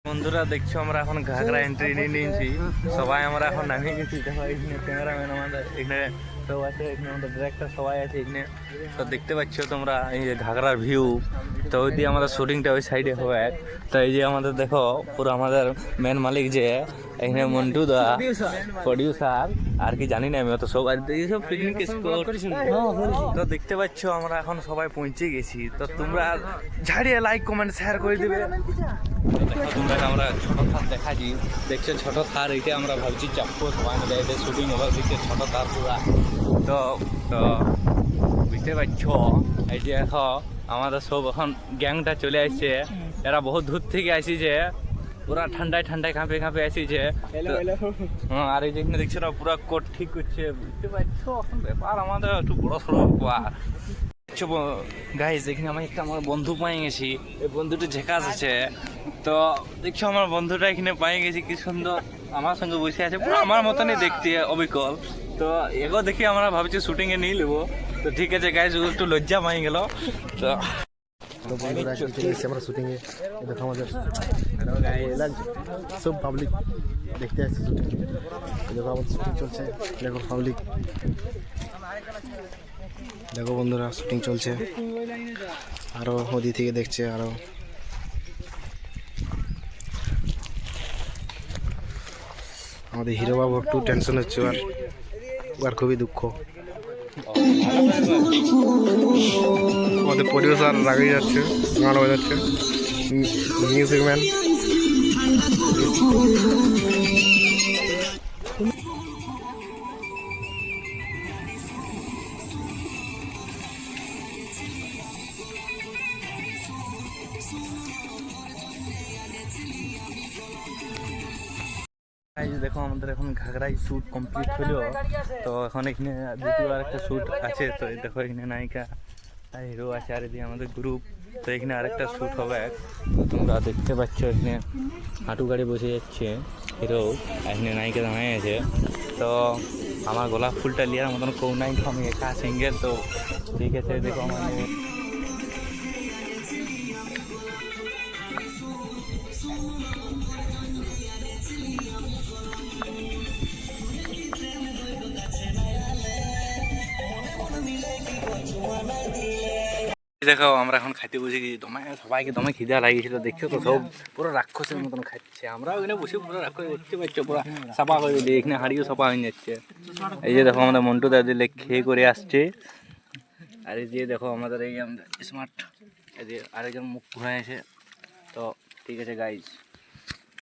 বন্ধুরা দেখছো আমরা এখন ঘাগরা এন্ট্রি নিয়ে নিয়েছি। সবাই আমরা এখন নামিয়ে গেছি। দেখো এখানে ক্যামেরাম্যান আমাদের এখানে সব আছে, এখানে আমাদের ডিরেক্টর সবাই আছে এখানে। তো দেখতে পাচ্ছ তোমরা এই যে ঘাগরার ভিউ। তো ওই দিয়ে আমাদের শুটিংটা ওই সাইডে হবে। তো এই যে আমাদের দেখো পুরো আমাদের মেন মালিক যে এখানে মন্টু দা প্রডিউসার আর কি জানি না আমি অত সব আর এইসব পিকনিক স্পট। তো দেখতে পাচ্ছ আমরা এখন সবাই পৌঁছে গেছি। তো তোমরা ঝাড়িয়ে লাইক কমেন্ট শেয়ার করে দিবে। দেখো তোমরা আমরা ছোট থার দেখাচ্ছি, দেখছো ছোট থার এইটা আমরা ভাবছি চাপবো সবাই মিলে এটা শুটিং হবে। দেখছো ছোট থার পুরা। তো তো বুঝতে পারছো এই যে দেখো আমাদের সব এখন গ্যাংটা চলে আসছে। এরা বহুত দূর থেকে আসিছে, পুরা ঠান্ডায় ঠান্ডায় কাঁপে কাঁপে আসিছে। হ্যাঁ, আর এই যেখানে দেখছো না পুরা কোট ঠিক করছে। বুঝতে পারছো এখন ব্যাপার আমাদের একটু বড় সড়ো ব্যাপার। গাইজ এখানে আমি একটা আমার বন্ধু পাই গেছি। এই বন্ধুটা ঝেকাস আছে। তো দেখছো আমার বন্ধুটা এখানে পাই গেছি, কি সুন্দর আমার সঙ্গে বসে আছে, পুরো আমার মতনই দেখতে অবিকল। তো এগো দেখি আমরা ভাবছি শুটিং এ নিয়ে নেবো। তো ঠিক আছে গাইজ, একটু লজ্জা পাই গেল। তো বন্ধুরা চলে এসেছি আমরা শুটিং এ। দেখো আমাদের সব পাবলিক দেখতে আসছে শুটিং। দেখো আমাদের শুটিং চলছে, দেখো পাবলিক, দেখো বন্ধুরা শুটিং চলছে। আরো ওদি থেকে দেখছে। আরো আমাদের হিরো বাবু একটু টেনশন হচ্ছে, আর খুবই দুঃখ। আমাদের পরিবেশ আর রাগে যাচ্ছে, গান বাজাচ্ছে মিউজিক ম্যান। এই যে দেখো আমাদের এখন ঘাগড়ায় শ্যুট কমপ্লিট হলো। তো এখন এখানে দ্বিতীয় আরেকটা শ্যুট আছে। তো এই দেখো এখানে নায়িকা হিরো আছে আর এদিকে আমাদের গ্রুপ। তো এখানে আরেকটা শ্যুট হবে। তো তোমরা দেখতে পাচ্ছ এখানে হাঁটু গাড়ি বসে যাচ্ছে হিরো, এখানে নায়িকা দাঁড়িয়ে আছে। তো আমার গোলাপ ফুলটা লিয়ার মতন কেউ নাই, আমি একা সিঙ্গেল। তো ঠিক আছে দেখো আমার দেখো আমরা এখন খাইতে বসে গেছি। সবাইকে দমে খিদা লাগিয়েছিল, দেখছো তো সব পুরো রাক্ষসের মতন খাচ্ছে। আমরা ওখানে বসে পুরো রাক্ষস দেখতে পাচ্ছ, পুরো সাফা করে দিই। এখানে হাড়িও সাফা হয়ে যাচ্ছে। এই যে দেখো আমাদের মন্টু দাদি খেয়ে করে আসছে। আর এই যে দেখো আমাদের এই স্মার্ট এই যে আরেকজন মুখ ঘুরে আছে। তো ঠিক আছে গাইজ।